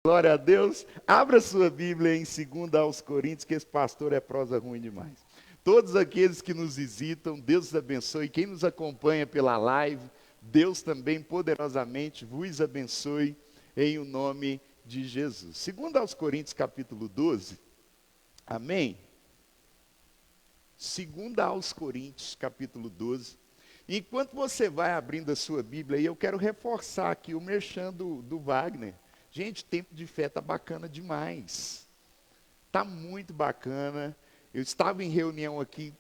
Glória a Deus. Abra sua Bíblia em 2 aos Coríntios, que esse pastor é prosa ruim demais. Todos aqueles que nos visitam, Deus os abençoe. Quem nos acompanha pela live, Deus também poderosamente vos abençoe em o nome de Jesus. 2 aos Coríntios, capítulo 12. Amém? 2 aos Coríntios, capítulo 12. Enquanto você vai abrindo a sua Bíblia, eu quero reforçar aqui o merchan do Wagner. Gente, tempo de fé está bacana demais. Está muito bacana. Eu estava em reunião aqui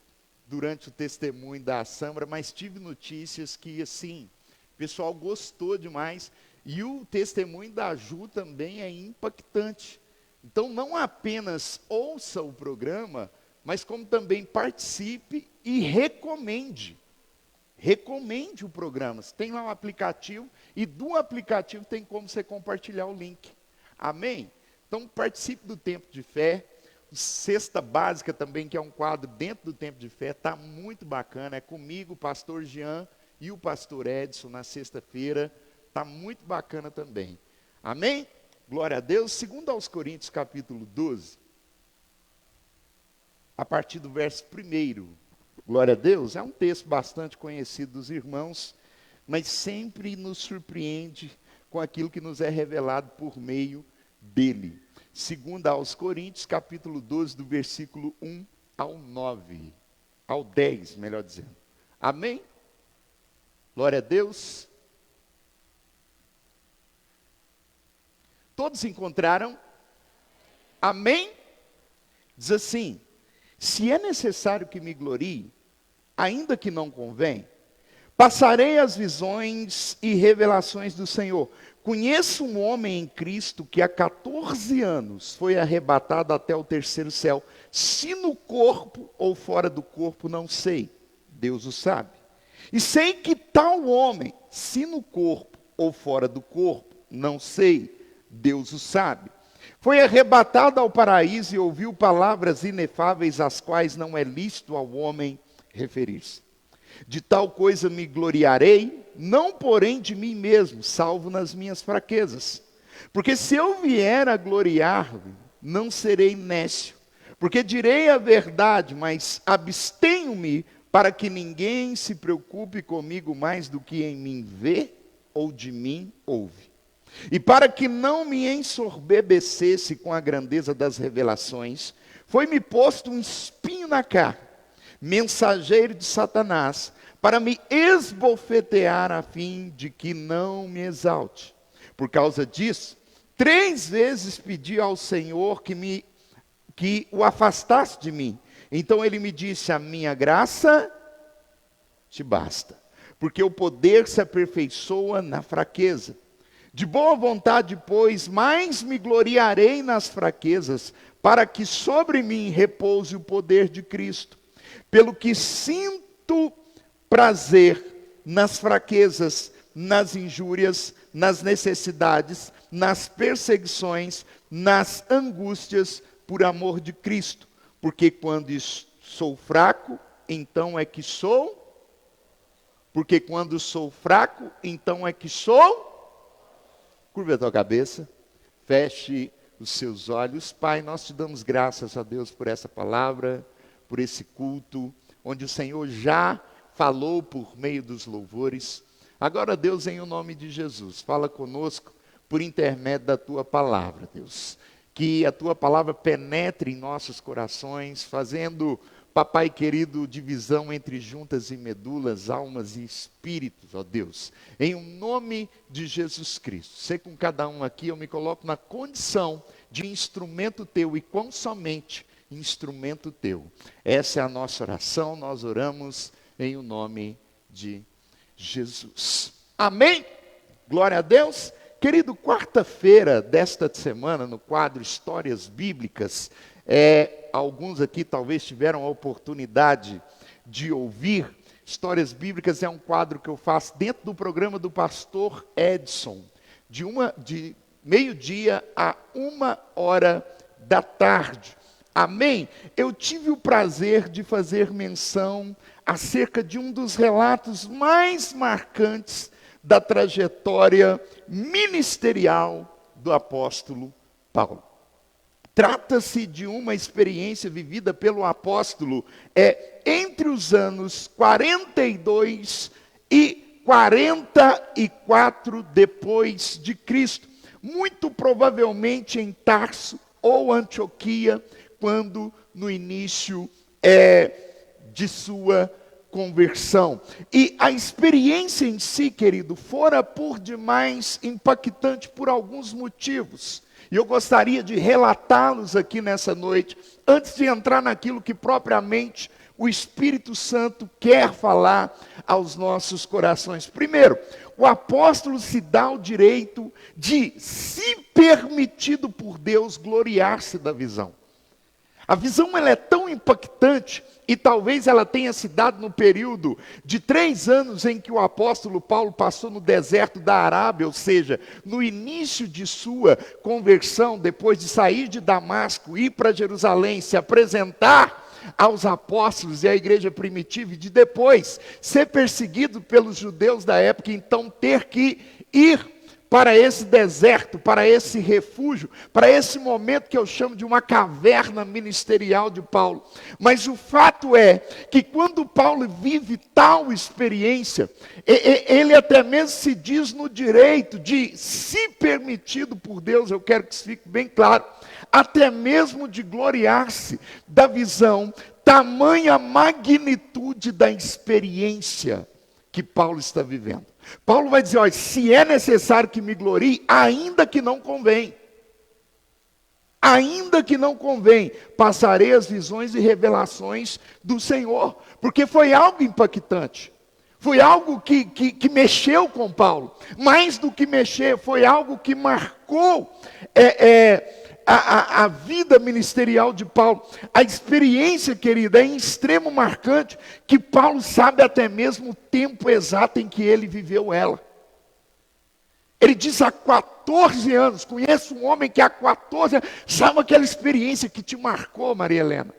durante o testemunho da Sambra, mas tive notícias que, assim, o pessoal gostou demais. E o testemunho da Ju também é impactante. Então, não apenas ouça o programa, mas como também participe e recomende. Recomende o programa. Você tem lá um aplicativo e do aplicativo tem como você compartilhar o link. Amém? Então participe do Tempo de Fé. Cesta Básica também, que é um quadro dentro do Tempo de Fé, está muito bacana. É comigo, o pastor Jean e o pastor Edson na sexta-feira. Está muito bacana também. Amém? Glória a Deus. 2 aos Coríntios, capítulo 12. A partir do verso 1. Glória a Deus, é um texto bastante conhecido dos irmãos, mas sempre nos surpreende com aquilo que nos é revelado por meio dele. 2 aos Coríntios, capítulo 12, do versículo 1 ao 9, ao 10, melhor dizendo. Amém? Glória a Deus. Todos encontraram? Amém? Diz assim: se é necessário que me glorie, ainda que não convém, passarei as visões e revelações do Senhor. Conheço um homem em Cristo que há 14 anos foi arrebatado até o terceiro céu. Se no corpo ou fora do corpo, não sei. Deus o sabe. E sei que tal homem, se no corpo ou fora do corpo, não sei. Deus o sabe. Foi arrebatado ao paraíso e ouviu palavras inefáveis, às quais não é lícito ao homem referir-se. De tal coisa me gloriarei, não porém de mim mesmo, salvo nas minhas fraquezas. Porque se eu vier a gloriar-me, não serei nécio. Porque direi a verdade, mas abstenho-me para que ninguém se preocupe comigo mais do que em mim vê ou de mim ouve. E para que não me ensorbebecesse com a grandeza das revelações, foi-me posto um espinho na carne, mensageiro de Satanás, para me esbofetear a fim de que não me exalte. Por causa disso, 3 vezes pedi ao Senhor que o afastasse de mim. Então ele me disse: a minha graça te basta, porque o poder se aperfeiçoa na fraqueza. De boa vontade, pois, mais me gloriarei nas fraquezas, para que sobre mim repouse o poder de Cristo. Pelo que sinto prazer nas fraquezas, nas injúrias, nas necessidades, nas perseguições, nas angústias, por amor de Cristo. Porque quando sou fraco, então é que sou. Porque quando sou fraco, então é que sou. Curva a tua cabeça, feche os seus olhos. Pai, nós te damos graças a Deus por essa palavra, por esse culto, onde o Senhor já falou por meio dos louvores. Agora, Deus, em o nome de Jesus, fala conosco por intermédio da tua palavra, Deus. Que a tua palavra penetre em nossos corações, fazendo, papai querido, divisão entre juntas e medulas, almas e espíritos, ó Deus. Em o nome de Jesus Cristo. Sei com cada um aqui, eu me coloco na condição de instrumento teu e quão somente instrumento teu. Essa é a nossa oração, nós oramos em o nome de Jesus. Amém? Glória a Deus. Querido, quarta-feira desta semana, no quadro Histórias Bíblicas, alguns aqui talvez tiveram a oportunidade de ouvir. Histórias Bíblicas é um quadro que eu faço dentro do programa do pastor Edson, de meio-dia a 13h. Amém? Eu tive o prazer de fazer menção acerca de um dos relatos mais marcantes da trajetória ministerial do apóstolo Paulo. Trata-se de uma experiência vivida pelo apóstolo entre os anos 42 e 44 depois de Cristo. Muito provavelmente em Tarso ou Antioquia, quando no início de sua conversão. E a experiência em si, querido, fora por demais impactante por alguns motivos. E eu gostaria de relatá-los aqui nessa noite, antes de entrar naquilo que propriamente o Espírito Santo quer falar aos nossos corações. Primeiro, o apóstolo se dá o direito de, se permitido por Deus, gloriar-se da visão. A visão ela é tão impactante, e talvez ela tenha se dado no período de 3 anos em que o apóstolo Paulo passou no deserto da Arábia, ou seja, no início de sua conversão, depois de sair de Damasco, ir para Jerusalém, se apresentar aos apóstolos e à igreja primitiva, e de depois ser perseguido pelos judeus da época, então ter que ir para esse deserto, para esse refúgio, para esse momento que eu chamo de uma caverna ministerial de Paulo. Mas o fato é que quando Paulo vive tal experiência, ele até mesmo se diz no direito de, se permitido por Deus, eu quero que isso fique bem claro, até mesmo de gloriar-se da visão, tamanha magnitude da experiência que Paulo está vivendo. Paulo vai dizer, olha, se é necessário que me glorie, ainda que não convém. Ainda que não convém, passarei as visões e revelações do Senhor. Porque foi algo impactante. Foi algo que mexeu com Paulo. Mais do que mexer, foi algo que marcou a vida ministerial de Paulo. A experiência, querida, é em extremo marcante, que Paulo sabe até mesmo o tempo exato em que ele viveu ela. Ele diz há 14 anos, conheço um homem que há 14 anos, sabe aquela experiência que te marcou, Maria Helena?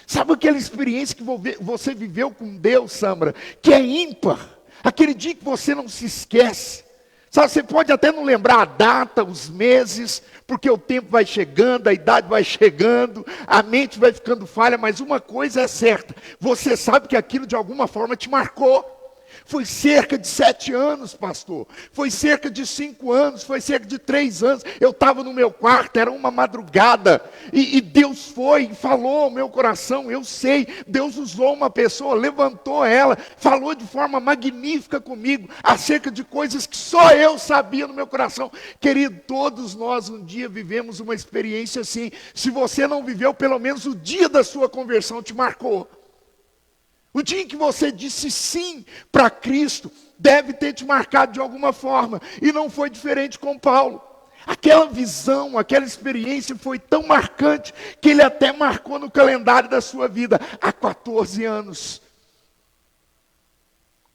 Sabe aquela experiência que você viveu com Deus, Sandra, que é ímpar, aquele dia que você não se esquece. Sabe, você pode até não lembrar a data, os meses, porque o tempo vai chegando, a idade vai chegando, a mente vai ficando falha, mas uma coisa é certa, você sabe que aquilo de alguma forma te marcou. Foi cerca de 7 anos, pastor. Foi cerca de 5 anos, foi cerca de 3 anos. Eu estava no meu quarto, era uma madrugada. E Deus foi e falou ao meu coração, eu sei. Deus usou uma pessoa, levantou ela, falou de forma magnífica comigo, acerca de coisas que só eu sabia no meu coração. Querido, todos nós um dia vivemos uma experiência assim. Se você não viveu, pelo menos o dia da sua conversão te marcou. O dia em que você disse sim para Cristo, deve ter te marcado de alguma forma. E não foi diferente com Paulo. Aquela visão, aquela experiência foi tão marcante, que ele até marcou no calendário da sua vida, há 14 anos.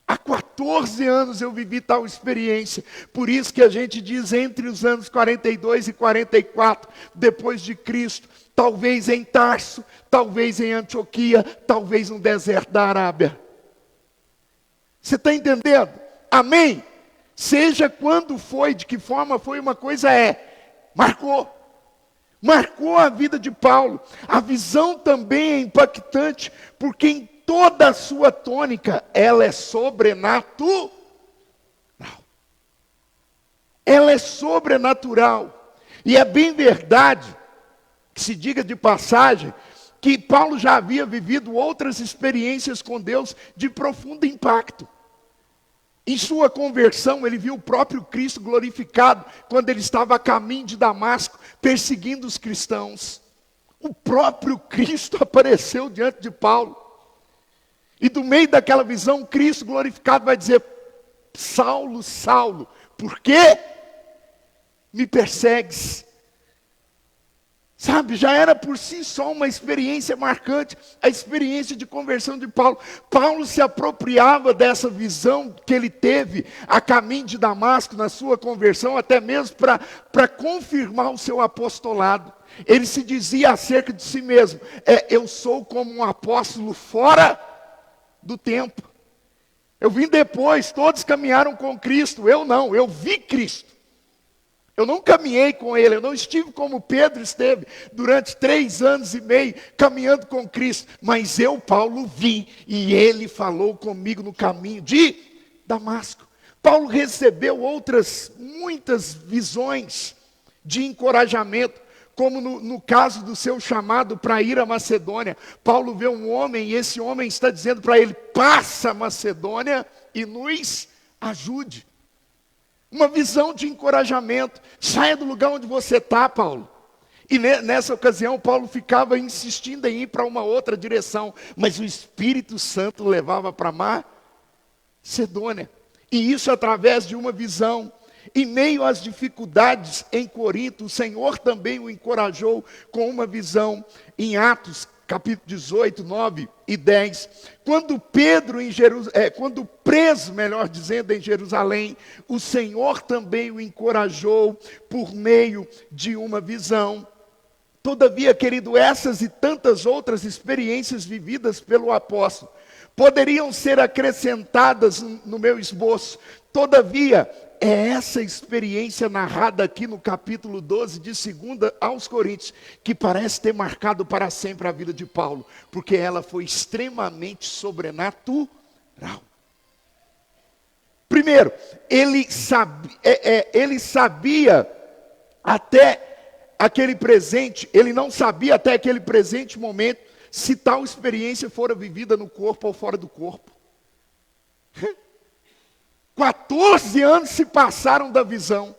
Há 14 anos eu vivi tal experiência. Por isso que a gente diz entre os anos 42 e 44, depois de Cristo, talvez em Tarso, talvez em Antioquia, talvez no deserto da Arábia. Você está entendendo? Amém? Seja quando foi, de que forma foi, uma coisa marcou. Marcou a vida de Paulo. A visão também é impactante, porque em toda a sua tônica, ela é sobrenatural. Ela é sobrenatural. E é bem verdade, que se diga de passagem, que Paulo já havia vivido outras experiências com Deus de profundo impacto. Em sua conversão, ele viu o próprio Cristo glorificado, quando ele estava a caminho de Damasco, perseguindo os cristãos. O próprio Cristo apareceu diante de Paulo. E do meio daquela visão, Cristo glorificado vai dizer, Saulo, Saulo, por que me persegues? Sabe, já era por si só uma experiência marcante, a experiência de conversão de Paulo. Paulo se apropriava dessa visão que ele teve a caminho de Damasco, na sua conversão, até mesmo para confirmar o seu apostolado. Ele se dizia acerca de si mesmo, eu sou como um apóstolo fora do tempo. Eu vim depois, todos caminharam com Cristo, eu não, eu vi Cristo. Eu não caminhei com ele, eu não estive como Pedro esteve durante 3 anos e meio caminhando com Cristo. Mas eu, Paulo, vi e ele falou comigo no caminho de Damasco. Paulo recebeu muitas visões de encorajamento, como no caso do seu chamado para ir à Macedônia. Paulo vê um homem e esse homem está dizendo para ele: passa a Macedônia e nos ajude. Uma visão de encorajamento. Saia do lugar onde você está, Paulo. E nessa ocasião, Paulo ficava insistindo em ir para uma outra direção. Mas o Espírito Santo levava para Macedônia. E isso através de uma visão. Em meio às dificuldades em Corinto, o Senhor também o encorajou com uma visão. Em Atos, capítulo 18, 9 e 10. Quando preso, melhor dizendo, em Jerusalém, o Senhor também o encorajou por meio de uma visão. Todavia, querido, essas e tantas outras experiências vividas pelo apóstolo poderiam ser acrescentadas no meu esboço. Todavia, é essa experiência narrada aqui no capítulo 12 de 2 aos Coríntios que parece ter marcado para sempre a vida de Paulo, porque ela foi extremamente sobrenatural. Primeiro, ele sabia até aquele presente, ele não sabia até aquele presente momento se tal experiência fora vivida no corpo ou fora do corpo. 14 anos se passaram da visão,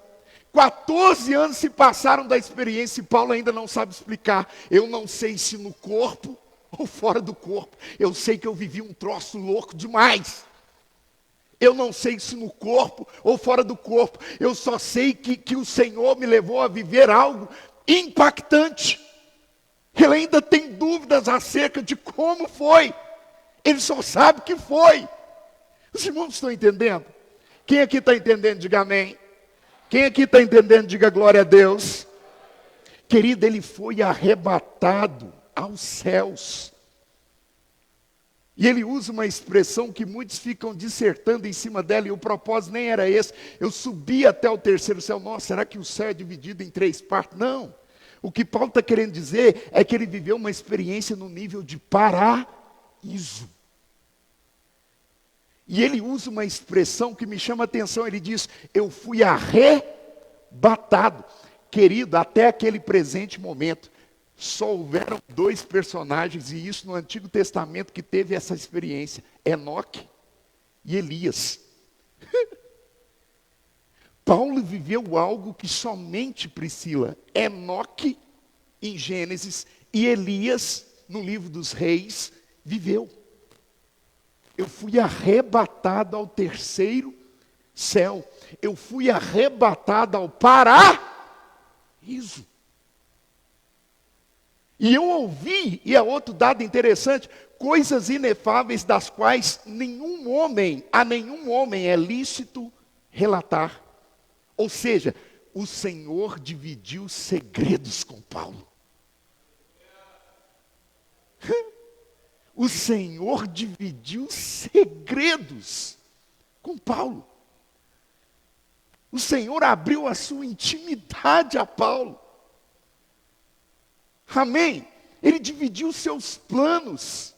14 anos se passaram da experiência e Paulo ainda não sabe explicar. Eu não sei se no corpo ou fora do corpo, eu sei que eu vivi um troço louco demais. Eu não sei se no corpo ou fora do corpo, eu só sei que o Senhor me levou a viver algo impactante. Ele ainda tem dúvidas acerca de como foi, ele só sabe que foi. Os irmãos estão entendendo? Quem aqui está entendendo, diga amém. Quem aqui está entendendo, diga glória a Deus. Querido, ele foi arrebatado aos céus. E ele usa uma expressão que muitos ficam dissertando em cima dela, e o propósito nem era esse. Eu subi até o terceiro céu. Nossa, será que o céu é dividido em 3 partes? Não. O que Paulo está querendo dizer é que ele viveu uma experiência no nível de paraíso. E ele usa uma expressão que me chama a atenção. Ele diz: eu fui arrebatado. Querido, até aquele presente momento, só houveram 2 personagens, e isso no Antigo Testamento, que teve essa experiência: Enoque e Elias. Paulo viveu algo que somente Priscila, Enoque em Gênesis e Elias no livro dos Reis viveu. Eu fui arrebatado ao terceiro céu. Eu fui arrebatado ao paraíso. E eu ouvi, e é outro dado interessante, coisas inefáveis das quais a nenhum homem é lícito relatar. Ou seja, o Senhor dividiu segredos com Paulo. O Senhor dividiu segredos com Paulo. O Senhor abriu a sua intimidade a Paulo. Amém? Ele dividiu os seus planos.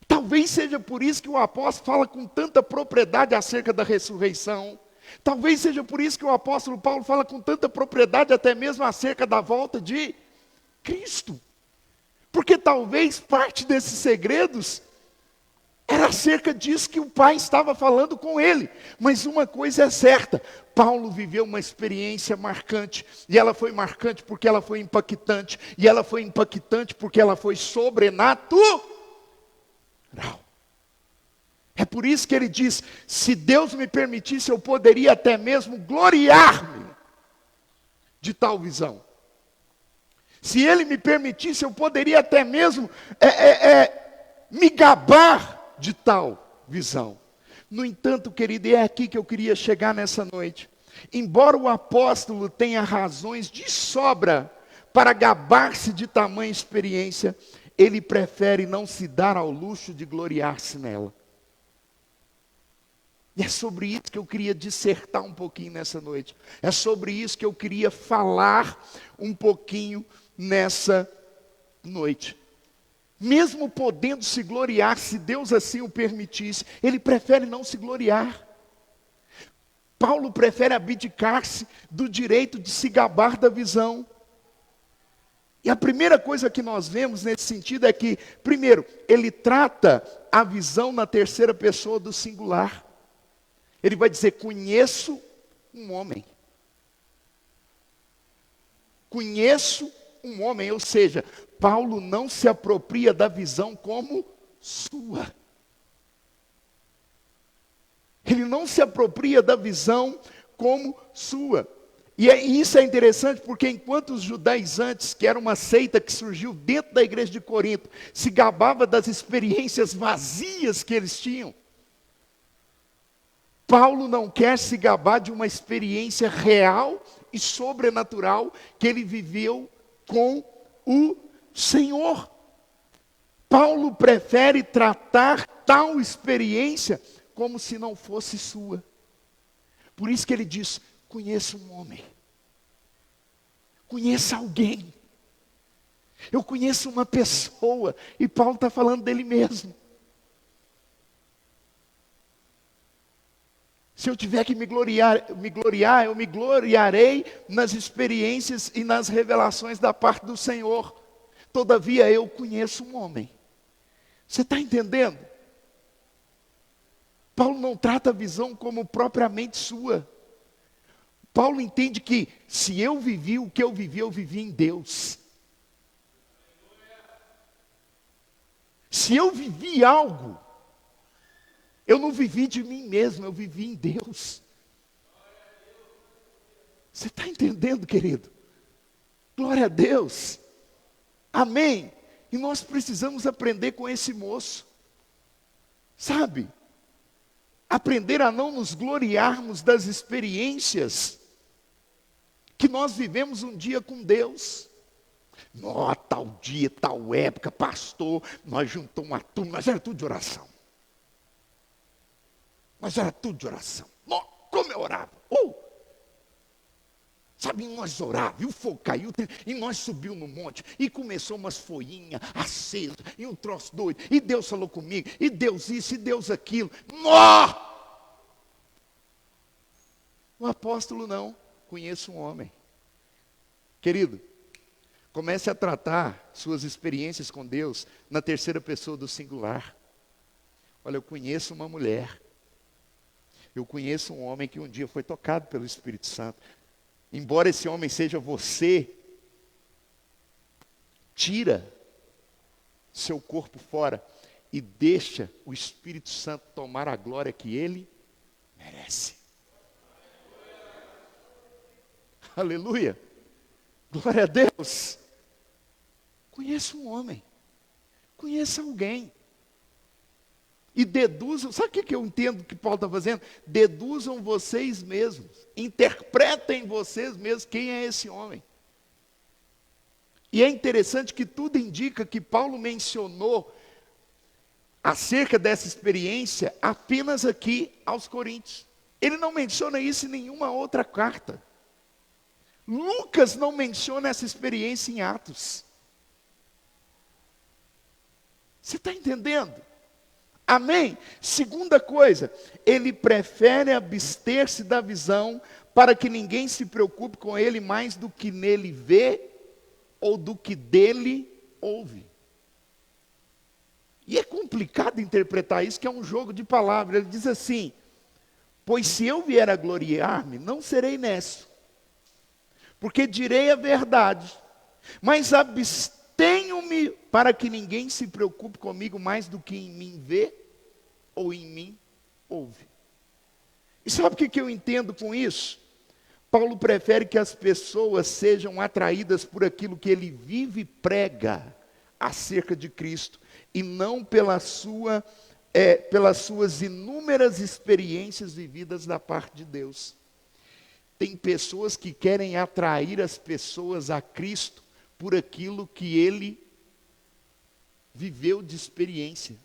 Talvez seja por isso que o apóstolo fala com tanta propriedade acerca da ressurreição. Talvez seja por isso que o apóstolo Paulo fala com tanta propriedade até mesmo acerca da volta de Cristo. Porque talvez parte desses segredos era acerca disso que o Pai estava falando com ele. Mas uma coisa é certa: Paulo viveu uma experiência marcante. E ela foi marcante porque ela foi impactante. E ela foi impactante porque ela foi sobrenatural. É por isso que ele diz: se Deus me permitisse, eu poderia até mesmo gloriar-me de tal visão. Se Ele me permitisse, eu poderia até mesmo me gabar de tal visão. No entanto, querido, é aqui que eu queria chegar nessa noite. Embora o apóstolo tenha razões de sobra para gabar-se de tamanha experiência, ele prefere não se dar ao luxo de gloriar-se nela. E é sobre isso que eu queria dissertar um pouquinho nessa noite. É sobre isso que eu queria falar um pouquinho nessa noite. Mesmo podendo se gloriar, se Deus assim o permitisse, ele prefere não se gloriar. Paulo prefere abdicar-se do direito de se gabar da visão. E a primeira coisa que nós vemos nesse sentido é que, primeiro, ele trata a visão na terceira pessoa do singular. Ele vai dizer: conheço um homem. Conheço um homem, ou seja, Paulo não se apropria da visão como sua. Ele não se apropria da visão como sua. E isso é interessante porque enquanto os judaizantes, que era uma seita que surgiu dentro da igreja de Corinto, se gabava das experiências vazias que eles tinham, Paulo não quer se gabar de uma experiência real e sobrenatural que ele viveu com o Senhor. Paulo prefere tratar tal experiência como se não fosse sua. Por isso que ele diz: conheço um homem. Conheço alguém. Eu conheço uma pessoa. E Paulo está falando dele mesmo. Se eu tiver que me gloriar, eu me gloriarei nas experiências e nas revelações da parte do Senhor. Todavia eu conheço um homem. Você está entendendo? Paulo não trata a visão como propriamente sua. Paulo entende que se eu vivi o que eu vivi em Deus. Se eu vivi algo, eu não vivi de mim mesmo, eu vivi em Deus. Você está entendendo, querido? Glória a Deus. Amém. E nós precisamos aprender com esse moço. Sabe? Aprender a não nos gloriarmos das experiências que nós vivemos um dia com Deus. Nó, tal dia, tal época, pastor, nós juntamos uma turma, nós era tudo de oração. Nós era tudo de oração. Nó, como eu orava. Sabe, nós orávamos, e o fogo caiu, e nós subimos no monte, e começou umas folhinhas acesas, e um troço doido, e Deus falou comigo, e Deus isso, e Deus aquilo. Nó! O apóstolo não, conheço um homem. Querido, comece a tratar suas experiências com Deus na terceira pessoa do singular. Olha, eu conheço uma mulher. Eu conheço um homem que um dia foi tocado pelo Espírito Santo. Embora esse homem seja você, tira seu corpo fora e deixa o Espírito Santo tomar a glória que ele merece. Aleluia. Glória a Deus. Conheça um homem. Conheça alguém. E deduzam, sabe o que eu entendo que Paulo está fazendo? Deduzam vocês mesmos. Interpretem vocês mesmos quem é esse homem. E é interessante que tudo indica que Paulo mencionou acerca dessa experiência apenas aqui aos Coríntios. Ele não menciona isso em nenhuma outra carta. Lucas não menciona essa experiência em Atos. Você está entendendo? Amém? Segunda coisa, ele prefere abster-se da visão para que ninguém se preocupe com ele mais do que nele vê ou do que dele ouve. E é complicado interpretar isso, que é um jogo de palavras. Ele diz assim: pois se eu vier a gloriar-me, não serei nesso, porque direi a verdade, mas abstenho-me para que ninguém se preocupe comigo mais do que em mim vê ou em mim ouve. E sabe o que eu entendo com isso? Paulo prefere que as pessoas sejam atraídas por aquilo que ele vive e prega acerca de Cristo, e não pelas suas inúmeras experiências vividas da parte de Deus. Tem pessoas que querem atrair as pessoas a Cristo por aquilo que ele viveu de experiência.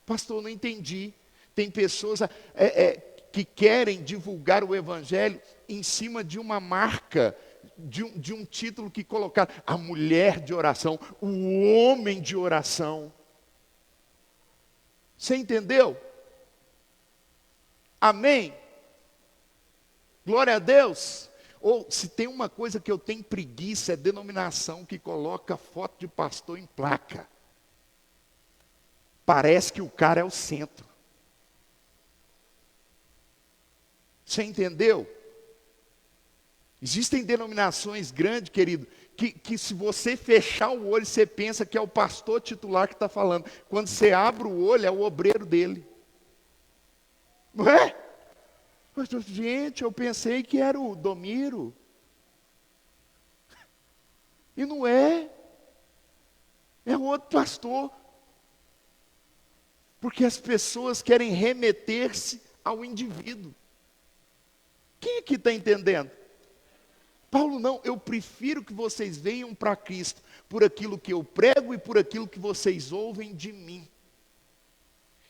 Pastor, não entendi. Tem pessoas que querem divulgar o evangelho em cima de uma marca, de um título que colocaram: a mulher de oração, o homem de oração. Você entendeu? Amém? Glória a Deus. Ou se tem uma coisa que eu tenho preguiça, é denominação que coloca foto de pastor em placa. Parece que o cara é o centro. Você entendeu? Existem denominações grandes, querido, que se você fechar o olho, você pensa que é o pastor titular que está falando. Quando você abre o olho, é o obreiro dele. Não é? Gente, eu pensei que era o Domiro. E não é. É outro pastor. Porque as pessoas querem remeter-se ao indivíduo. Quem aqui está entendendo? Paulo, não, eu prefiro que vocês venham para Cristo por aquilo que eu prego e por aquilo que vocês ouvem de mim.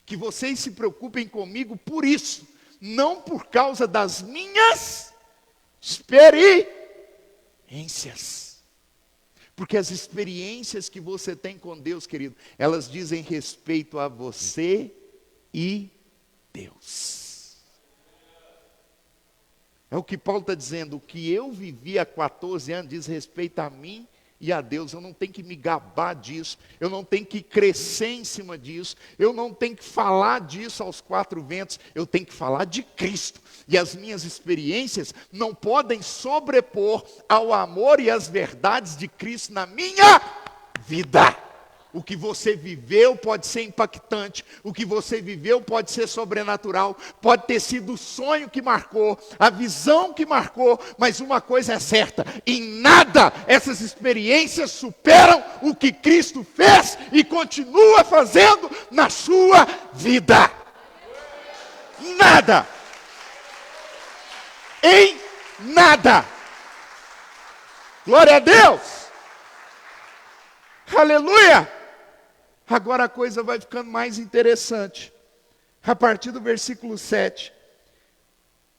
Que vocês se preocupem comigo por isso, não por causa das minhas experiências. Porque as experiências que você tem com Deus, querido, elas dizem respeito a você e Deus. É o que Paulo está dizendo: o que eu vivi há 14 anos diz respeito a mim e a Deus. Eu não tenho que me gabar disso, eu não tenho que crescer em cima disso, eu não tenho que falar disso aos quatro ventos, eu tenho que falar de Cristo. E as minhas experiências não podem sobrepor ao amor e às verdades de Cristo na minha vida. O que você viveu pode ser impactante, o que você viveu pode ser sobrenatural, pode ter sido o sonho que marcou, a visão que marcou, mas uma coisa é certa: em nada essas experiências superam o que Cristo fez e continua fazendo na sua vida. Em nada. Em nada. Glória a Deus. Aleluia. Agora a coisa vai ficando mais interessante. A partir do versículo 7,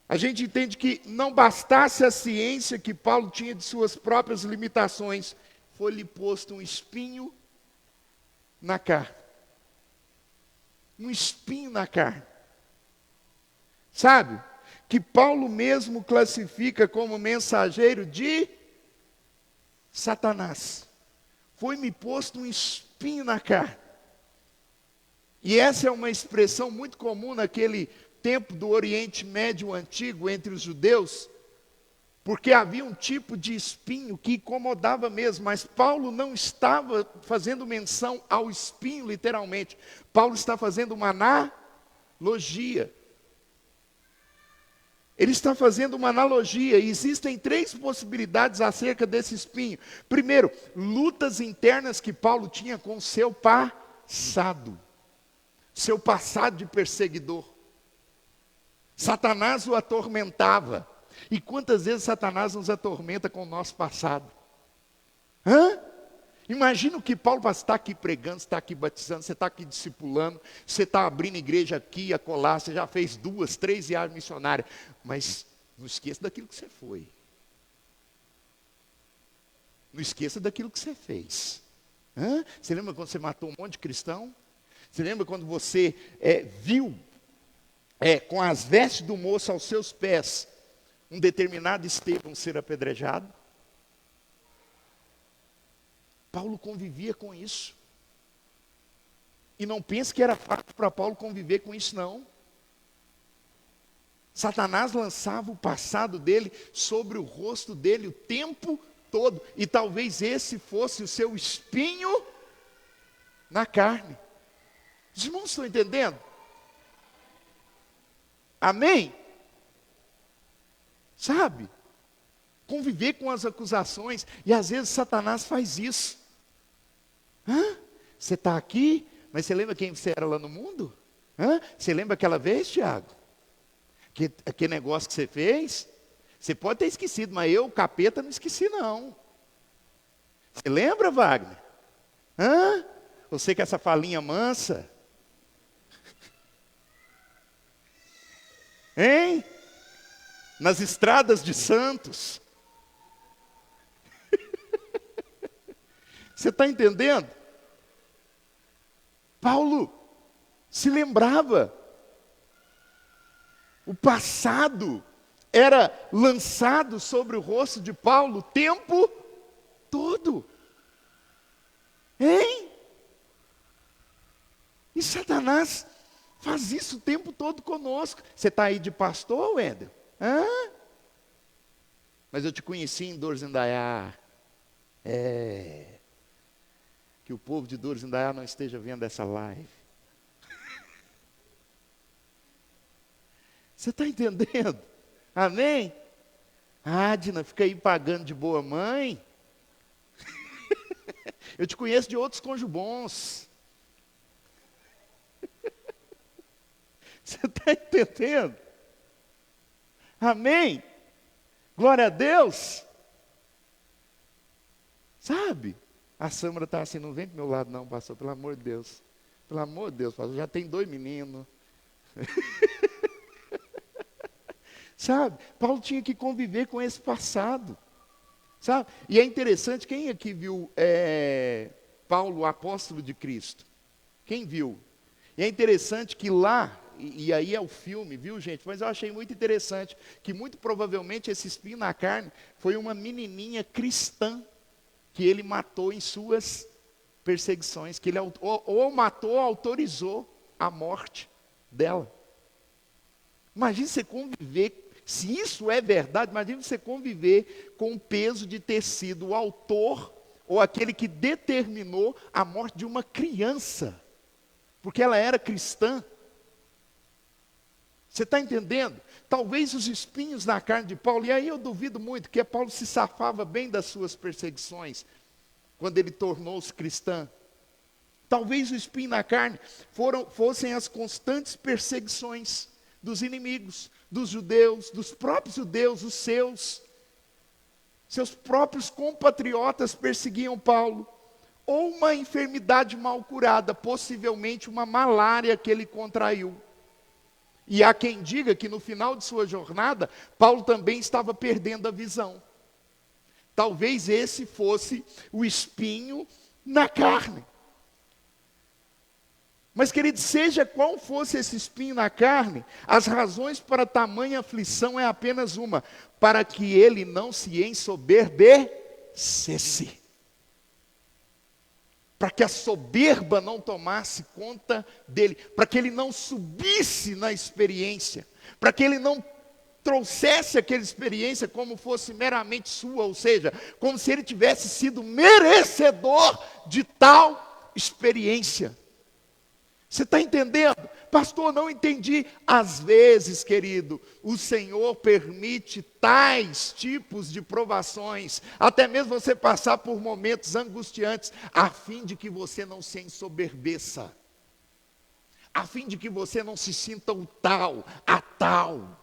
a gente entende que não bastasse a ciência que Paulo tinha de suas próprias limitações, foi-lhe posto um espinho na carne. Um espinho na carne. Sabe? Que Paulo mesmo classifica como mensageiro de Satanás. Foi-me posto um espinho na carne. E essa é uma expressão muito comum naquele tempo do Oriente Médio antigo entre os judeus, porque havia um tipo de espinho que incomodava mesmo, mas Paulo não estava fazendo menção ao espinho literalmente. Paulo está fazendo uma analogia. Ele está fazendo uma analogia, e existem 3 possibilidades acerca desse espinho. Primeiro, lutas internas que Paulo tinha com o seu passado de perseguidor. Satanás o atormentava. E quantas vezes Satanás nos atormenta com o nosso passado? Imagina o que Paulo está aqui pregando, você está aqui batizando, você está aqui discipulando, você está abrindo igreja aqui, acolá, você já fez 2, 3 viagens missionárias. Mas não esqueça daquilo que você foi. Não esqueça daquilo que você fez. Você lembra quando você matou um monte de cristão? Você lembra quando você viu com as vestes do moço aos seus pés um determinado Estevão ser apedrejado? Paulo convivia com isso. E não pense que era fácil para Paulo conviver com isso, não. Satanás lançava o passado dele sobre o rosto dele o tempo todo. E talvez esse fosse o seu espinho na carne. Os irmãos estão entendendo? Amém? Sabe? Conviver com as acusações. E às vezes Satanás faz isso. Você está aqui, mas você lembra quem você era lá no mundo? Você lembra aquela vez, Tiago? Aquele negócio que você fez? Você pode ter esquecido, mas eu, capeta, não esqueci não. Você lembra, Wagner? Você com essa falinha mansa? Hein? Nas estradas de Santos. Você está entendendo? Paulo se lembrava. O passado era lançado sobre o rosto de Paulo o tempo todo. Hein? E Satanás faz isso o tempo todo conosco. Você está aí de pastor, Wendel? Hã? Mas eu te conheci em Dores Indaiá. Que o povo de Dores Indaiá não esteja vendo essa live. Você está entendendo? Amém? Adna, fica aí pagando de boa mãe. Eu te conheço de outros conjubons. Você está entendendo? Amém? Glória a Deus. Sabe? A Sâmara está assim, não vem para o meu lado não, pastor, pelo amor de Deus. Pelo amor de Deus, pastor, já tem 2 meninos. Sabe? Paulo tinha que conviver com esse passado. Sabe? E é interessante, quem aqui viu Paulo, o apóstolo de Cristo? Quem viu? E é interessante que lá, e aí é o filme, viu gente? Mas eu achei muito interessante, que muito provavelmente esse espinho na carne foi uma menininha cristã, que ele matou em suas perseguições, que ele ou matou ou autorizou a morte dela. Imagine você conviver, se isso é verdade, imagine você conviver com o peso de ter sido o autor ou aquele que determinou a morte de uma criança, porque ela era cristã. Você está entendendo? Talvez os espinhos na carne de Paulo, e aí eu duvido muito que Paulo se safava bem das suas perseguições, quando ele tornou-se cristão. Talvez o espinho na carne fossem as constantes perseguições dos inimigos, dos judeus, dos próprios judeus, os seus próprios compatriotas perseguiam Paulo, ou uma enfermidade mal curada, possivelmente uma malária que ele contraiu. E há quem diga que no final de sua jornada, Paulo também estava perdendo a visão. Talvez esse fosse o espinho na carne. Mas, querido, seja qual fosse esse espinho na carne, as razões para tamanha aflição é apenas uma: para que ele não se ensoberbecesse. Para que a soberba não tomasse conta dele, para que ele não subisse na experiência, para que ele não trouxesse aquela experiência como fosse meramente sua, ou seja, como se ele tivesse sido merecedor de tal experiência. Você está entendendo? Pastor, não entendi. Às vezes, querido, o Senhor permite tais tipos de provações, até mesmo você passar por momentos angustiantes, a fim de que você não se ensoberbeça, a fim de que você não se sinta o tal, a tal.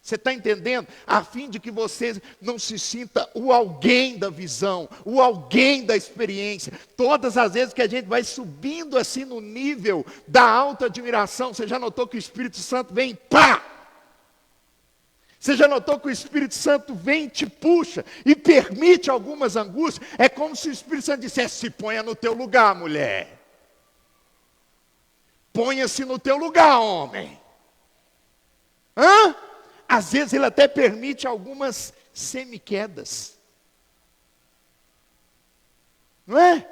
Você está entendendo? A fim de que você não se sinta o alguém da visão, o alguém da experiência. Todas as vezes que a gente vai subindo assim no nível da alta admiração, você já notou que o Espírito Santo vem, pá! Você já notou que o Espírito Santo vem e te puxa e permite algumas angústias? É como se o Espírito Santo dissesse: se ponha no teu lugar, mulher. Ponha-se no teu lugar, homem. Hã? Às vezes ele até permite algumas semiquedas. Não é?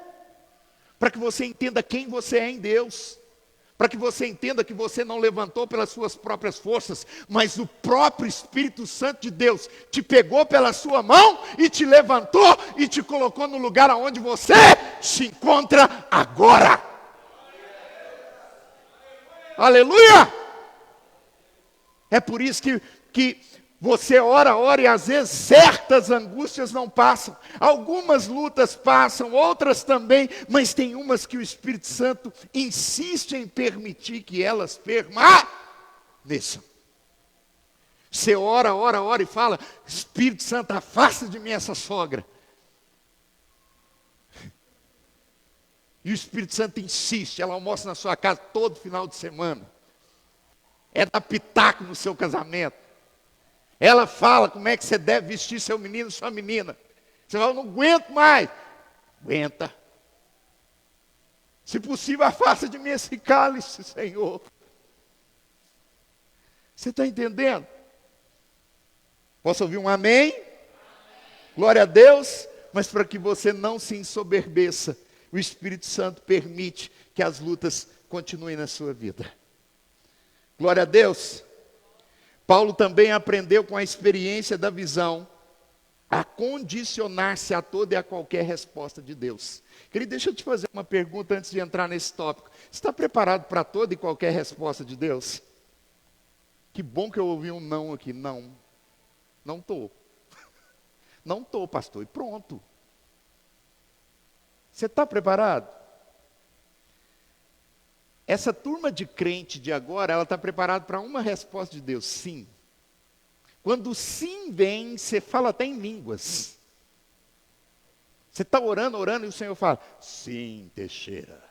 Para que você entenda quem você é em Deus. Para que você entenda que você não levantou pelas suas próprias forças, mas o próprio Espírito Santo de Deus te pegou pela sua mão e te levantou e te colocou no lugar onde você se encontra agora. Aleluia! É por isso que você ora e às vezes certas angústias não passam. Algumas lutas passam, outras também, mas tem umas que o Espírito Santo insiste em permitir que elas permaneçam. Você ora e fala: Espírito Santo, afasta de mim essa sogra. E o Espírito Santo insiste, ela almoça na sua casa todo final de semana. é dar pitaco no seu casamento. Ela fala como é que você deve vestir seu menino, sua menina. Você fala, eu não aguento mais. Aguenta. Se possível, afasta de mim esse cálice, Senhor. Você está entendendo? Posso ouvir um amém? Amém? Glória a Deus. Mas para que você não se ensoberbeça, o Espírito Santo permite que as lutas continuem na sua vida. Glória a Deus. Paulo também aprendeu com a experiência da visão a condicionar-se a toda e a qualquer resposta de Deus. Querido, deixa eu te fazer uma pergunta antes de entrar nesse tópico. Você está preparado para toda e qualquer resposta de Deus? Que bom que eu ouvi um não aqui. Não estou. Não estou, pastor. E pronto. Você está preparado? Essa turma de crente de agora, ela está preparada para uma resposta de Deus, sim. Quando o sim vem, você fala até em línguas. Você está orando e o Senhor fala, sim, Teixeira.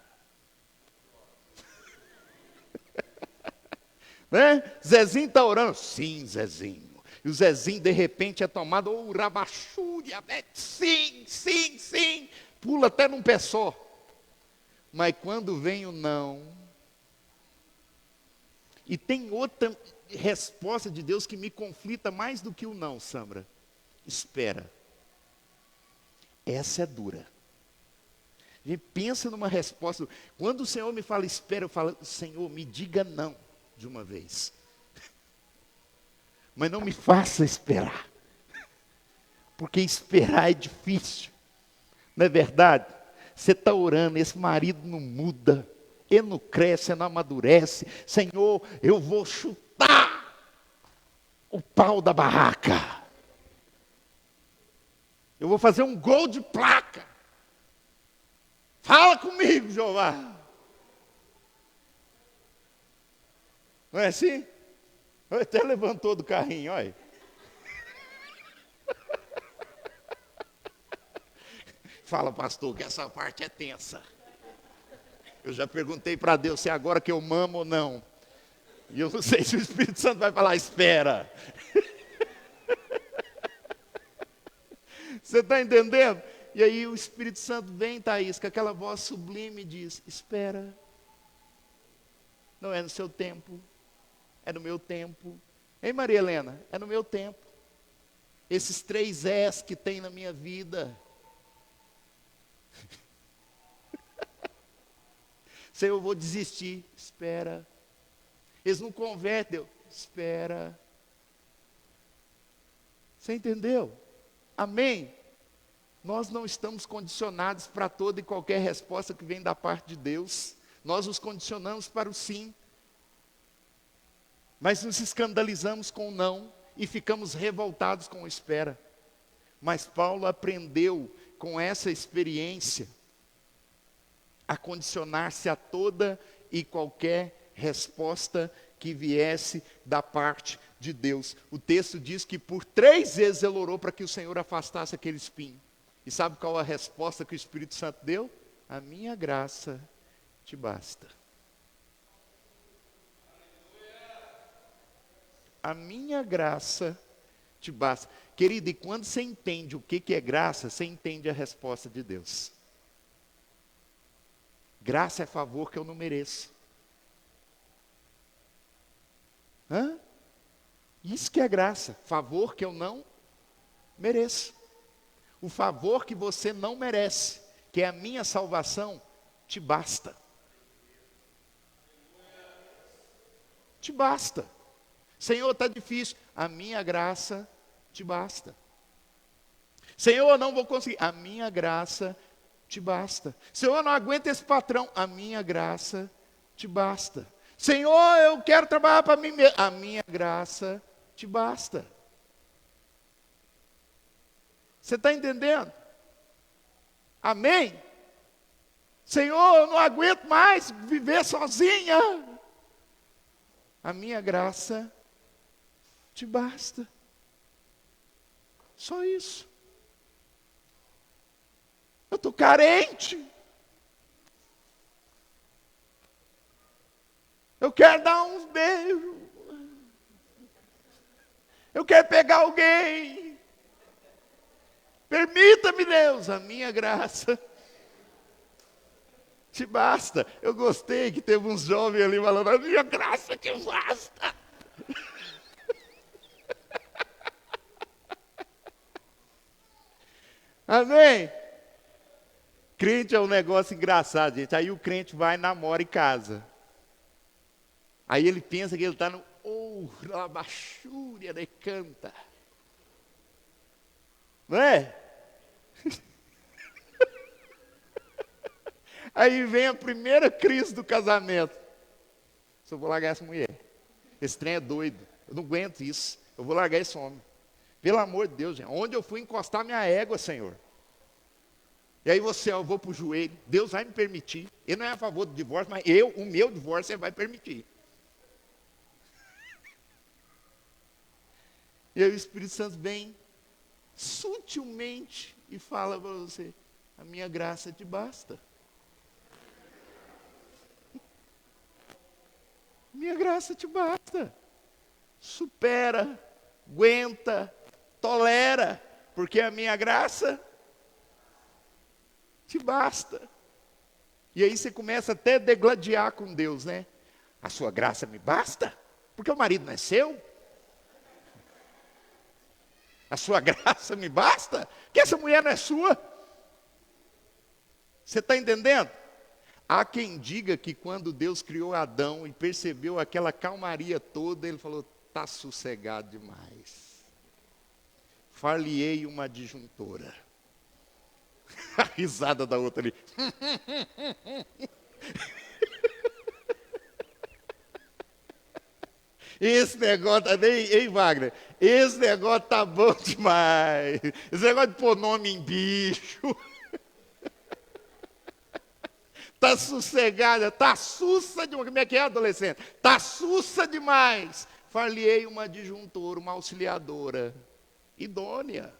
Né? Zezinho está orando, sim, Zezinho. E o Zezinho, de repente, é tomado, rabachúria, sim, pula até num pé só. Mas quando vem o não, e tem outra resposta de Deus que me conflita mais do que o não, Sandra. Espera. Essa é dura. A gente pensa numa resposta. Quando o Senhor me fala espera, eu falo, Senhor, me diga não de uma vez. Mas não me faça esperar. Porque esperar é difícil. Não é verdade? Você está orando, esse marido não muda. Ele não cresce, ele não amadurece. Senhor, eu vou chutar o pau da barraca. Eu vou fazer um gol de placa. Fala comigo, Jeová. Não é assim? Até levantou do carrinho, olha. Fala, pastor, que essa parte é tensa. Eu já perguntei para Deus se é agora que eu mamo ou não. E eu não sei se o Espírito Santo vai falar, espera. Você está entendendo? E aí o Espírito Santo vem, Thaís, com aquela voz sublime e diz, espera. Não é no seu tempo, é no meu tempo. Hein, Maria Helena? É no meu tempo. Esses 3 S que tem na minha vida. Senhor, eu vou desistir. Espera. Eles não convertem. Espera. Você entendeu? Amém? Nós não estamos condicionados para toda e qualquer resposta que vem da parte de Deus. Nós nos condicionamos para o sim. Mas nos escandalizamos com o não e ficamos revoltados com o espera. Mas Paulo aprendeu com essa experiência a condicionar-se a toda e qualquer resposta que viesse da parte de Deus. O texto diz que por 3 vezes ele orou para que o Senhor afastasse aquele espinho. E sabe qual a resposta que o Espírito Santo deu? A minha graça te basta. A minha graça te basta. Querido, e quando você entende o que é graça, você entende a resposta de Deus. Graça é favor que eu não mereço. Isso que é graça, favor que eu não mereço. O favor que você não merece, que é a minha salvação, te basta. Te basta. Senhor, está difícil. A minha graça te basta. Senhor, eu não vou conseguir. A minha graça te basta. Senhor, eu não aguento esse patrão. A minha graça te basta. Senhor, eu quero trabalhar para mim mesmo. A minha graça te basta. Você está entendendo? Amém? Senhor, eu não aguento mais viver sozinha. A minha graça te basta. Só isso. Eu estou carente. Eu quero dar uns beijos. Eu quero pegar alguém. Permita-me, Deus, a minha graça te basta. Eu gostei que teve uns jovens ali falando, a minha graça te basta. Amém? Crente é um negócio engraçado, gente. Aí o crente vai, namora e casa. Aí ele pensa que ele está no labachúria de canta. Não é? Aí vem a primeira crise do casamento. Se eu vou largar essa mulher. Esse trem é doido. Eu não aguento isso. Eu vou largar esse homem. Pelo amor de Deus, gente. Onde eu fui encostar minha égua, Senhor? E aí eu vou para o joelho. Deus vai me permitir. Ele não é a favor do divórcio, mas o meu divórcio, Ele vai permitir. E aí o Espírito Santo vem sutilmente e fala para você, a minha graça te basta. Minha graça te basta. Supera, aguenta, tolera, porque a minha graça te basta. E aí você começa até a degladiar com Deus, né? A sua graça me basta? Porque o marido não é seu? A sua graça me basta? Que essa mulher não é sua? Você está entendendo? Há quem diga que quando Deus criou Adão e percebeu aquela calmaria toda, Ele falou, está sossegado demais. Far-lhe-ei uma adjuntora. A risada da outra ali. Esse negócio, ei Wagner, esse negócio tá bom demais. Esse negócio de pôr nome em bicho. Tá sossegada, tá sussa demais. Como é que é, adolescente? Tá sussa demais. Far-lhe-ei uma adjuntora, uma auxiliadora, idônea.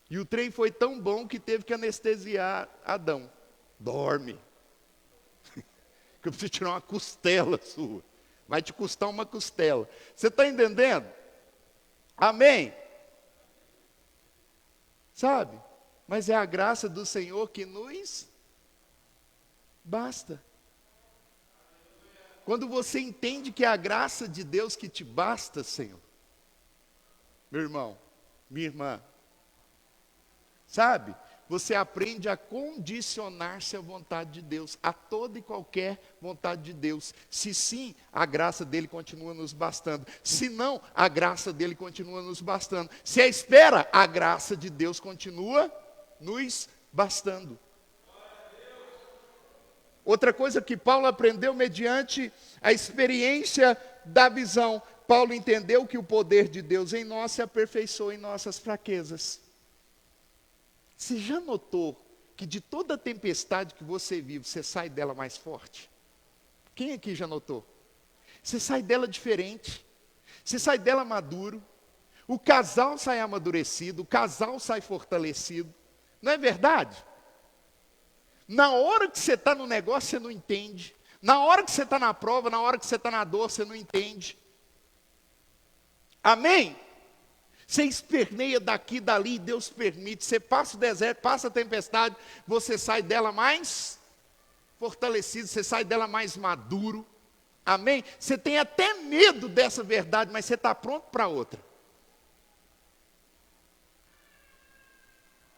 E o trem foi tão bom que teve que anestesiar Adão. Dorme. Que eu preciso tirar uma costela sua. Vai te custar uma costela. Você está entendendo? Amém? Sabe? Mas é a graça do Senhor que nos basta. Quando você entende que é a graça de Deus que te basta, Senhor. Meu irmão, minha irmã. Sabe? Você aprende a condicionar-se à vontade de Deus, a toda e qualquer vontade de Deus. Se sim, a graça dele continua nos bastando. Se não, a graça dele continua nos bastando. Se é espera, a graça de Deus continua nos bastando. Outra coisa que Paulo aprendeu mediante a experiência da visão. Paulo entendeu que o poder de Deus em nós se aperfeiçoa em nossas fraquezas. Você já notou que de toda tempestade que você vive, você sai dela mais forte? Quem aqui já notou? Você sai dela diferente. Você sai dela maduro. O casal sai amadurecido, o casal sai fortalecido. Não é verdade? Na hora que você está no negócio, você não entende. Na hora que você está na prova, na hora que você está na dor, você não entende. Amém? Você esperneia daqui, dali, Deus permite. Você passa o deserto, passa a tempestade, você sai dela mais fortalecido, você sai dela mais maduro. Amém? Você tem até medo dessa verdade, mas você está pronto para outra.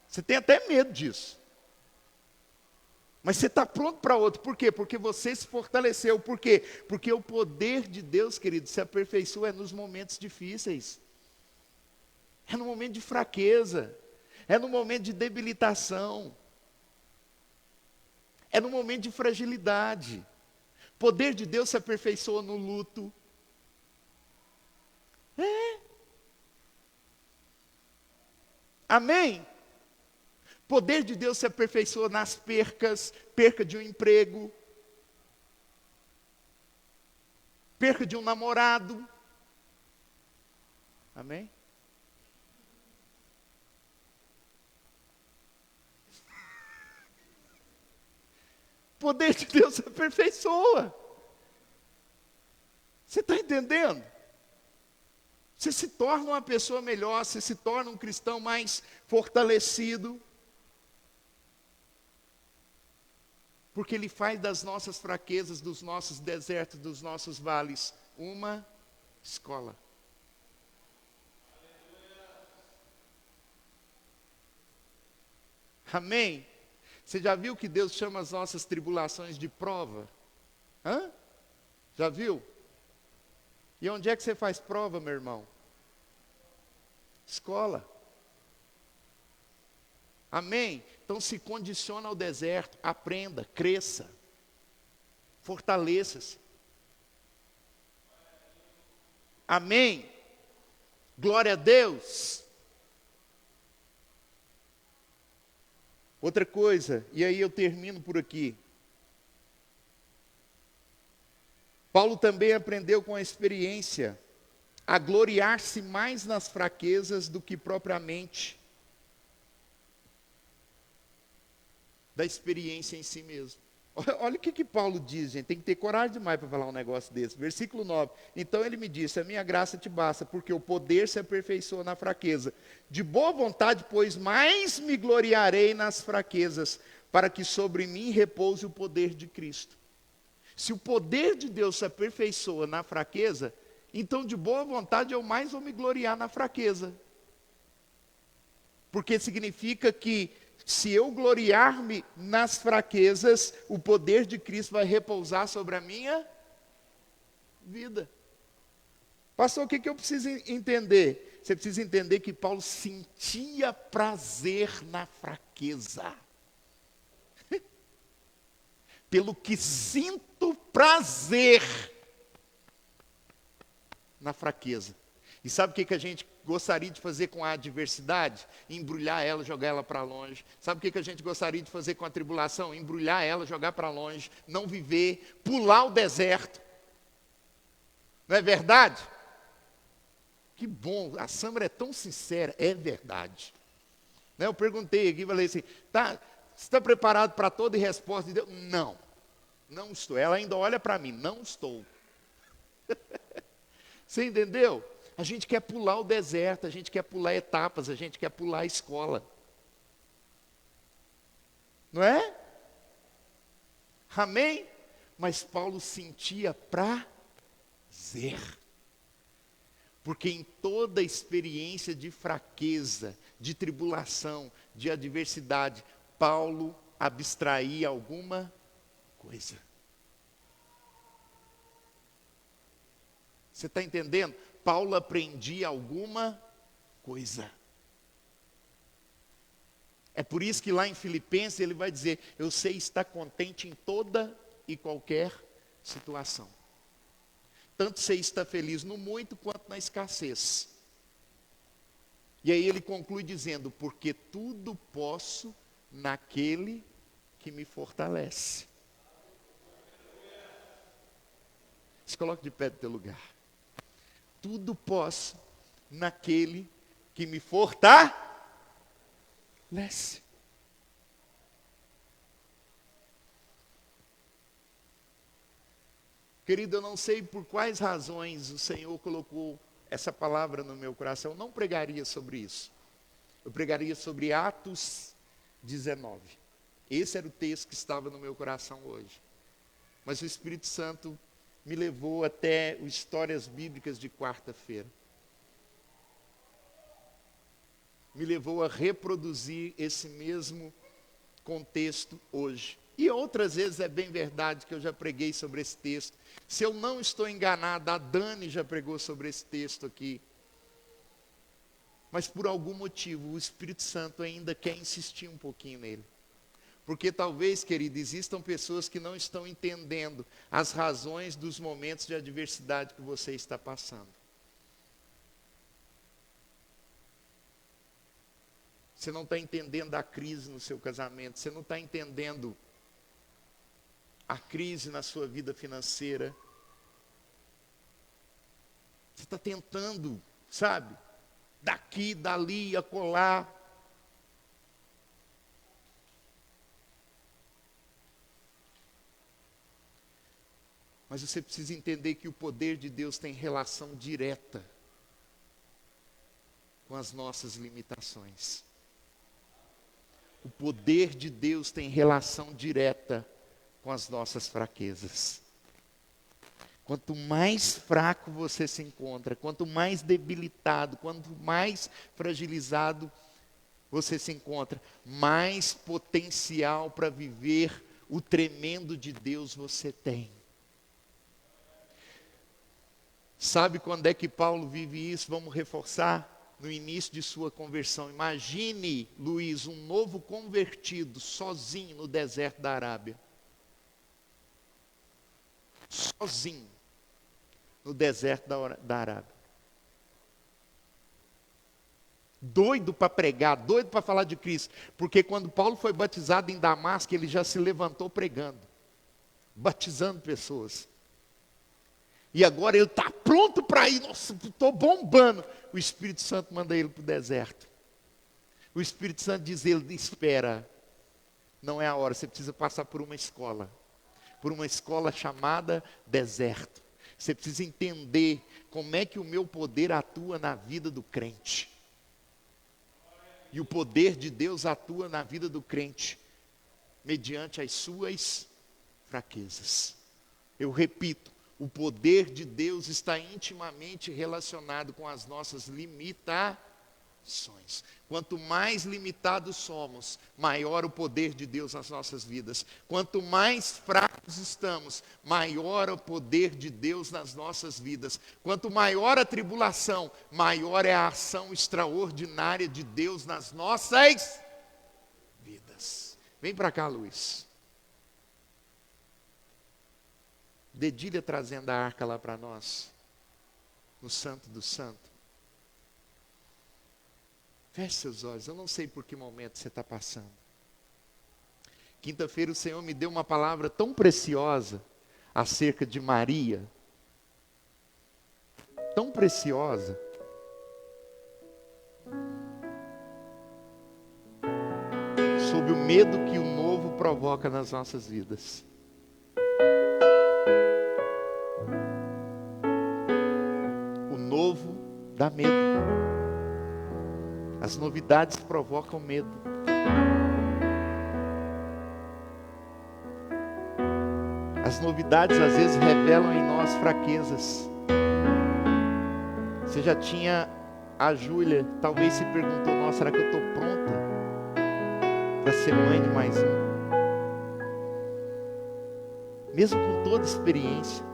Você tem até medo disso. Mas você está pronto para outro. Por quê? Porque você se fortaleceu. Por quê? Porque o poder de Deus, querido, se aperfeiçoa nos momentos difíceis. É no momento de fraqueza. É no momento de debilitação. É no momento de fragilidade. O poder de Deus se aperfeiçoa no luto. Amém? O poder de Deus se aperfeiçoa nas percas. Perca de um emprego. Perca de um namorado. Amém? O poder de Deus se aperfeiçoa. Você está entendendo? Você se torna uma pessoa melhor, você se torna um cristão mais fortalecido. Porque Ele faz das nossas fraquezas, dos nossos desertos, dos nossos vales, uma escola. Amém? Você já viu que Deus chama as nossas tribulações de prova? Hã? Já viu? E onde é que você faz prova, meu irmão? Escola. Amém? Então se condiciona ao deserto, aprenda, cresça, fortaleça-se. Amém? Glória a Deus. Outra coisa, e aí eu termino por aqui. Paulo também aprendeu com a experiência a gloriar-se mais nas fraquezas do que propriamente da experiência em si mesmo. Olha o que Paulo diz, gente. Tem que ter coragem demais para falar um negócio desse. Versículo 9. Então ele me disse: a minha graça te basta, porque o poder se aperfeiçoa na fraqueza. De boa vontade, pois, mais me gloriarei nas fraquezas, para que sobre mim repouse o poder de Cristo. Se o poder de Deus se aperfeiçoa na fraqueza, então de boa vontade eu mais vou me gloriar na fraqueza. Porque significa que se eu gloriar-me nas fraquezas, o poder de Cristo vai repousar sobre a minha vida. Pastor, o que eu preciso entender? Você precisa entender que Paulo sentia prazer na fraqueza. Pelo que sinto prazer na fraqueza. E sabe o que a gente gostaria de fazer com a adversidade? Embrulhar ela, jogar ela para longe. Sabe o que a gente gostaria de fazer com a tribulação? Embrulhar ela, jogar para longe, não viver, pular o deserto. Não é verdade? Que bom, a Sâmara é tão sincera, é verdade. Né, eu perguntei aqui, falei assim, você está preparado para toda resposta de Deus? Não, não estou. Ela ainda olha para mim, não estou. Você entendeu? A gente quer pular o deserto, a gente quer pular etapas, a gente quer pular a escola. Não é? Amém? Mas Paulo sentia prazer. Porque em toda experiência de fraqueza, de tribulação, de adversidade, Paulo abstraía alguma coisa. Você está entendendo? Paulo aprendia alguma coisa. É por isso que lá em Filipenses ele vai dizer: eu sei estar contente em toda e qualquer situação. Tanto sei estar feliz no muito quanto na escassez. E aí ele conclui dizendo: porque tudo posso naquele que me fortalece. Se coloque de pé do teu lugar. Tudo posso naquele que me fortalece. Querido, eu não sei por quais razões o Senhor colocou essa palavra no meu coração. Eu não pregaria sobre isso. Eu pregaria sobre Atos 19. Esse era o texto que estava no meu coração hoje. Mas o Espírito Santo me levou até as histórias bíblicas de quarta-feira. Me levou a reproduzir esse mesmo contexto hoje. E outras vezes é bem verdade que eu já preguei sobre esse texto. Se eu não estou enganado, a Dani já pregou sobre esse texto aqui. Mas por algum motivo o Espírito Santo ainda quer insistir um pouquinho nele. Porque talvez, querido, existam pessoas que não estão entendendo as razões dos momentos de adversidade que você está passando. Você não está entendendo a crise no seu casamento, você não está entendendo a crise na sua vida financeira. Você está tentando, sabe, daqui, dali, acolá. Mas Mas você precisa entender que o poder de Deus tem relação direta com as nossas limitações. O poder de Deus tem relação direta com as nossas fraquezas. Quanto mais fraco você se encontra, quanto mais debilitado, quanto mais fragilizado você se encontra, mais potencial para viver o tremendo de Deus você tem. Sabe quando é que Paulo vive isso? Vamos reforçar. No início de sua conversão. Imagine, Luiz, um novo convertido, sozinho no deserto da Arábia. Sozinho, no deserto da Arábia. Doido para pregar, doido para falar de Cristo. Porque quando Paulo foi batizado em Damasco, ele já se levantou pregando. Batizando pessoas. E agora ele está pronto para ir. Nossa, estou bombando. O Espírito Santo manda ele para o deserto. O Espírito Santo diz a ele, espera. Não é a hora, você precisa passar por uma escola. Por uma escola chamada deserto. Você precisa entender como é que o meu poder atua na vida do crente. E o poder de Deus atua na vida do crente. Mediante as suas fraquezas. Eu repito. O poder de Deus está intimamente relacionado com as nossas limitações. Quanto mais limitados somos, maior o poder de Deus nas nossas vidas. Quanto mais fracos estamos, maior o poder de Deus nas nossas vidas. Quanto maior a tribulação, maior é a ação extraordinária de Deus nas nossas vidas. Vem para cá, Luiz. Dedilha trazendo a arca lá para nós, no Santo do Santo. Feche seus olhos, eu não sei por que momento você está passando. Quinta-feira o Senhor me deu uma palavra tão preciosa acerca de Maria. Tão preciosa. Sobre o medo que o novo provoca nas nossas vidas. Novo dá medo. As novidades provocam medo. As novidades às vezes revelam em nós fraquezas. Você já tinha a Júlia, talvez se perguntou, nossa, será que eu estou pronta para ser mãe de mais um? Mesmo com toda a experiência.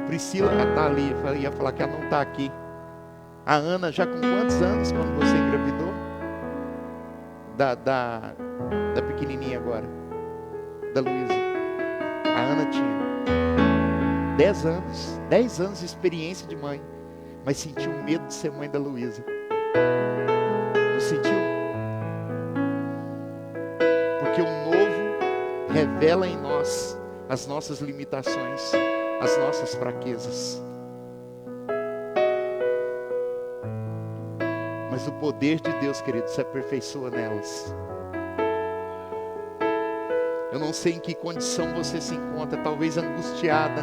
Priscila está ali, ia falar que ela não está aqui. A Ana, já com quantos anos quando você engravidou? Da pequenininha agora, da Luísa. A Ana tinha 10 anos de experiência de mãe, mas sentiu medo de ser mãe da Luísa. Não sentiu? Porque o novo revela em nós as nossas limitações, as nossas fraquezas. Mas o poder de Deus, querido, se aperfeiçoa nelas. Eu não sei em que condição você se encontra, talvez angustiado.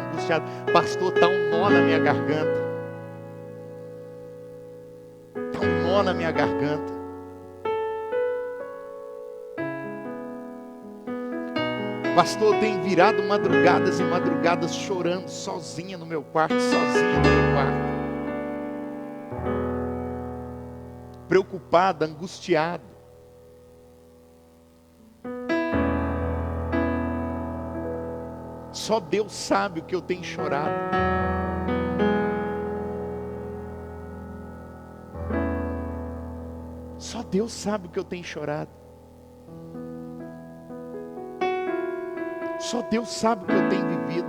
Pastor, está um nó na minha garganta. Está um nó na minha garganta. Pastor, eu tenho virado madrugadas e madrugadas chorando sozinha no meu quarto, preocupado, angustiado. Só Deus sabe o que eu tenho chorado. Só Deus sabe o que eu tenho chorado. Só Deus sabe o que eu tenho vivido.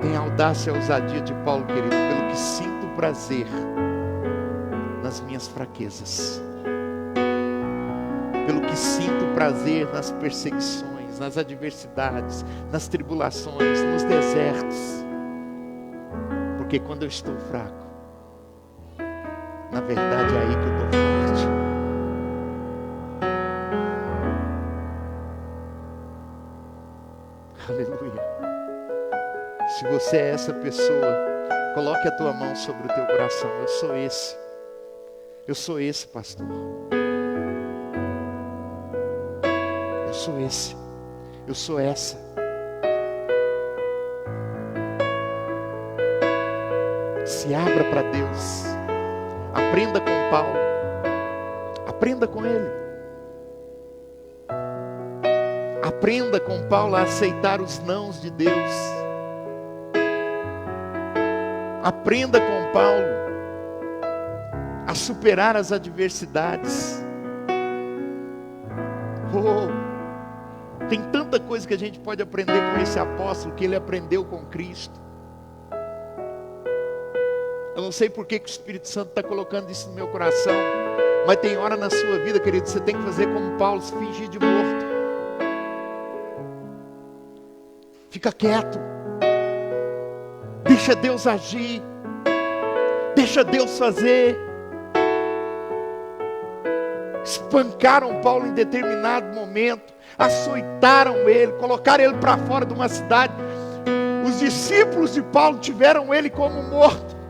Tem a audácia e a ousadia de Paulo, querido, pelo que sinto prazer nas minhas fraquezas. Pelo que sinto prazer nas perseguições, nas adversidades, nas tribulações, nos desertos. Porque quando eu estou fraco, Na verdade é aí que eu estou forte. Aleluia. Se você é essa pessoa, coloque a tua mão sobre o teu coração. Eu sou esse. Eu sou esse, pastor. Eu sou esse. Eu sou essa. Se abra para Deus. Aprenda com Paulo. Aprenda com ele. Aprenda com Paulo a aceitar os nãos de Deus. Aprenda com Paulo a superar as adversidades. Tem tanta coisa que a gente pode aprender com esse apóstolo que ele aprendeu com Cristo. Eu não sei por que o Espírito Santo está colocando isso no meu coração, mas tem hora na sua vida, querido, você tem que fazer como Paulo, se fingir de morto. Fica quieto. Deixa Deus agir. Deixa Deus fazer. Espancaram Paulo em determinado momento, açoitaram ele, colocaram ele para fora de uma cidade. Os discípulos de Paulo tiveram ele como morto.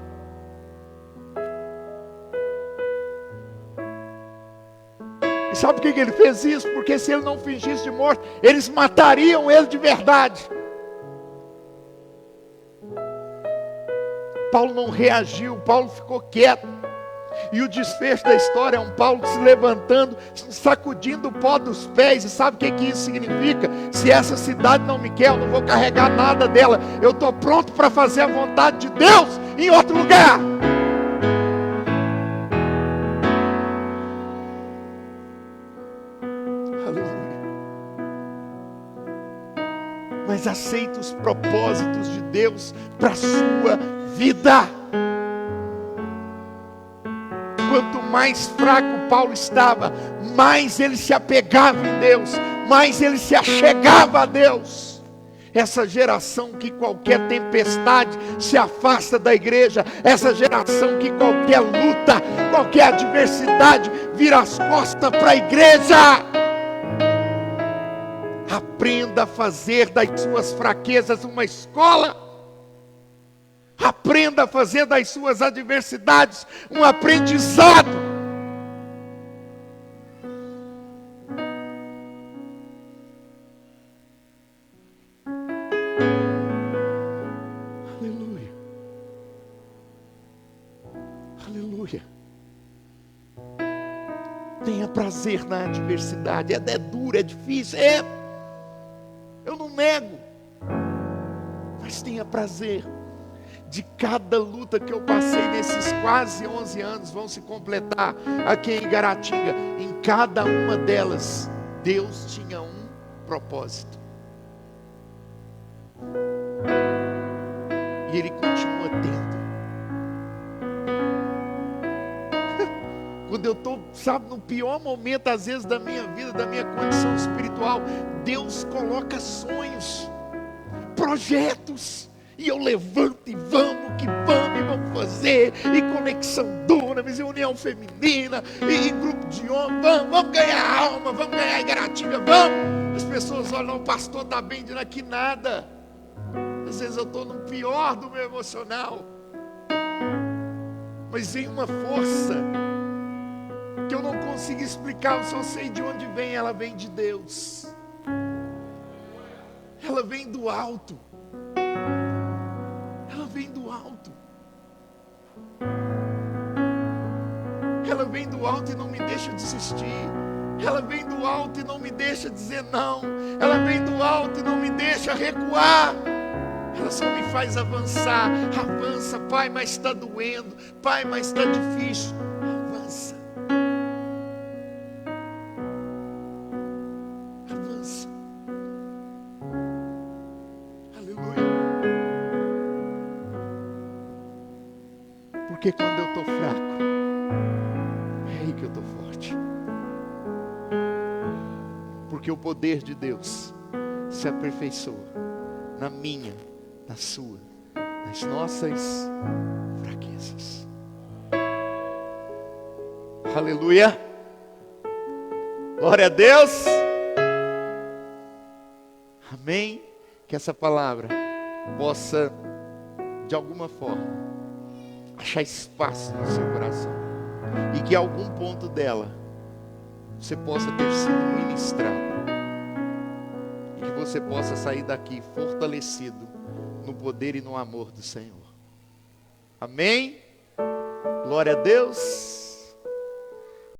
E sabe por que ele fez isso? Porque se ele não fingisse de morto, eles matariam ele de verdade. Paulo não reagiu, Paulo ficou quieto. E o desfecho da história é um Paulo se levantando, sacudindo o pó dos pés. E sabe o que isso significa? Se essa cidade não me quer, eu não vou carregar nada dela. Eu estou pronto para fazer a vontade de Deus em outro lugar. Aleluia. Mas aceita os propósitos de Deus para a sua vida. Quanto mais fraco Paulo estava, mais ele se apegava em Deus, mais ele se achegava a Deus. Essa geração que qualquer tempestade se afasta da igreja, essa geração que qualquer luta, qualquer adversidade vira as costas para a igreja. Aprenda a fazer das suas fraquezas uma escola. Aprenda a fazer das suas adversidades um aprendizado. Aleluia. Aleluia. Tenha prazer na adversidade. É duro, é difícil. Eu não nego. Mas tenha prazer. De cada luta que eu passei nesses quase 11 anos, vão se completar aqui em Igaratinga, em cada uma delas, Deus tinha um propósito. E Ele continua tendo. Quando eu estou, sabe, no pior momento, às vezes, da minha vida, da minha condição espiritual, Deus coloca sonhos, projetos. E eu levanto e vamos vamos fazer, e conexão Dunamis, e união feminina, e grupo de homens, vamos ganhar alma, vamos ganhar Igaratinga, vamos. As pessoas olham, o pastor está bem, dizendo aqui nada. Às vezes eu estou no pior do meu emocional, mas vem uma força, que eu não consigo explicar, eu só sei de onde vem, ela vem de Deus. Ela vem do alto. Ela vem do alto. Ela vem do alto e não me deixa desistir. Ela vem do alto e não me deixa dizer não. Ela vem do alto e não me deixa recuar. Ela só me faz avançar. Avança, Pai, mas está doendo. Pai, mas está difícil. Avança. Avança. Porque quando eu estou fraco, é aí que eu estou forte. Porque o poder de Deus se aperfeiçoa na minha, na sua, nas nossas fraquezas. Aleluia. Glória a Deus. Amém. Que essa palavra possa, de alguma forma, achar espaço no seu coração. E que algum ponto dela você possa ter sido ministrado. E que você possa sair daqui fortalecido no poder e no amor do Senhor. Amém. Glória a Deus.